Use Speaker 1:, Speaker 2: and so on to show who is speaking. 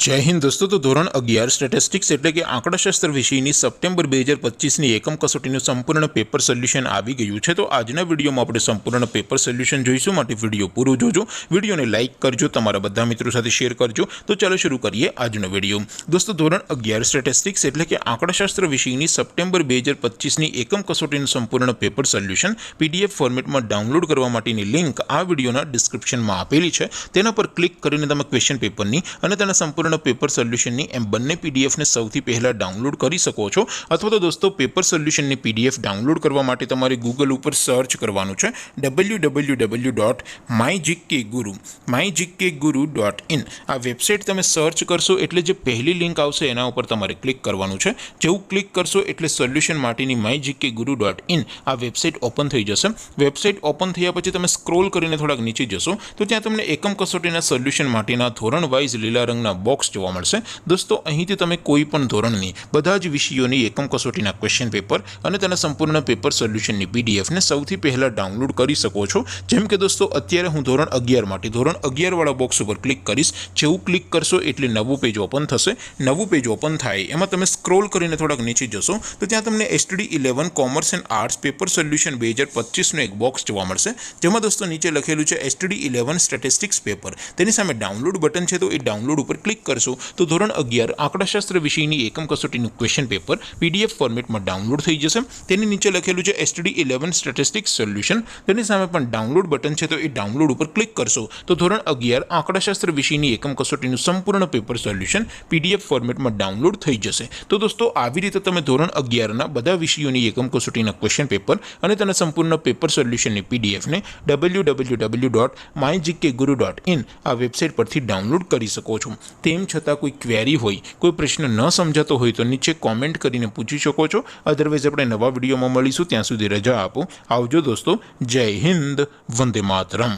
Speaker 1: जय हिंद दोस्तों। तो धोरण 11 स्टेटिस्टिक्स એટલે કે આંકડાશાસ્ત્ર વિષયની સપ્ટેમ્બર 2025ની એકમ કસોટીનું સંપૂર્ણ પેપર સોલ્યુશન આવી ગયું છે। તો આજના વિડીયોમાં આપણે સંપૂર્ણ પેપર સોલ્યુશન જોઈશું, માટે વિડીયો પૂરો જોજો, વિડીયોને લાઇક કરજો, તમારા બધા મિત્રો સાથે શેર કરજો। તો ચાલો શરૂ કરીએ આજનો વિડીયો। દોસ્તો ધોરણ 11 સ્ટેટિસ્ટિક્સ એટલે કે આંકડાશાસ્ત્ર વિષયની સપ્ટેમ્બર 2025ની એકમ કસોટીનું સંપૂર્ણ પેપર સોલ્યુશન પીડીએફ ફોર્મેટમાં ડાઉનલોડ કરવા માટેની લિંક આ વિડીયોના ડિસ્ક્રિપ્શનમાં આપેલી છે। તેના પર ક્લિક કરીને તમે ક્વેશ્ચન પેપરની અને તેના સંપૂર્ણ पेपर सोल्यूशन एम बने पीडीएफ ने सौथी पहला डाउनलॉड करी सको छो। अथवा तो दोस्तों पेपर सोल्यूशन ने पीडीएफ डाउनलॉड करवा माटे तमारे गूगल पर सर्च करवानुं छे www.mygkguru.in आ वेबसाइट तमे सर्च करशो एटले जे पहली लिंक आवशे एना उपर तमारे क्लिक करवानुं छे। जेवुं क्लिक करशो एटले सोल्यूशन माटेनी mygkguru.in आ वेबसाइट ओपन थई जशे। वेबसाइट ओपन थया पछी तमे स्क्रोल करीने थोड़ाक नीचे जशो तो त्यां तमने एकम कसोटीना सोल्यूशन माटेना धोरण वाइज लीला रंगना बॉक्स જોવા મળશે। દોસ્તો અહીંથી તમે કોઈ પણ ધોરણની બધા જ વિષયોની એકમ કસોટીના ક્વેશ્ચન પેપર અને તેના સંપૂર્ણ પેપર સોલ્યુશનની પીડીએફ ને સૌથી પહેલા ડાઉનલોડ કરી શકો છો। જેમ કે દોસ્તો અત્યારે હું ધોરણ 11 માટે ધોરણ 11 વાળા બોક્સ ઉપર ક્લિક કરીશ। જેવું ક્લિક કરશો એટલે નવું પેજ ઓપન થશે। નવું પેજ ઓપન થાય એમાં તમે સ્ક્રોલ કરીને થોડાક નીચે જશો તો ત્યાં તમને STD11 commerce and arts paper solution 2025 નો એક બોક્સ જોવા મળશે, જેમાં દોસ્તો નીચે લખેલું છે STD11 સ્ટેટિસ્ટિક્સ પેપર। તેની સામે ડાઉનલોડ બટન છે તો એ ડાઉનલોડ ઉપર ક્લિક કરશો तो धोरण 11 आंकड़ाशास्त्र विषयनी एकम कसोटीનું क्वेश्चन पेपर पीडीएफ फॉर्मेटમાં ડાઉનલોડ થઈ જશે। તેની નીચે લખેલું છે STD11 સ્ટેટિસ્ટિક્સ સોલ્યુશન, તેની સામે પણ ડાઉનલોડ બટન છે તો એ ડાઉનલોડ ઉપર ક્લિક કરશો તો ધોરણ 11 આંકડાશાસ્ત્ર વિષયની એકમ કસોટીનું સંપૂર્ણ પેપર સોલ્યુશન પીડીએફ ફોર્મેટમાં ડાઉનલોડ થઈ જશે। તો દોસ્તો આવી રીતે તમે ધોરણ 11 ના બધા વિષયોની એકમ કસોટીના ક્વેશ્ચન પેપર અને તેના સંપૂર્ણ પેપર સોલ્યુશનની પીડીએફ ને www.mygkguru.in આ વેબસાઇટ પરથી ડાઉનલોડ કરી શકો છો। તેમ છતાં कोई क्वेरी होय, कोई प्रश्न न समझातो होय तो नीचे कॉमेंट करीने पूछी शको छो। अदरवाइज अपने नवा विडियोमां मळीशुं, त्यां सुधी रजा आपो। आवजो दोस्तों। जय हिंद, वंदे मातरम।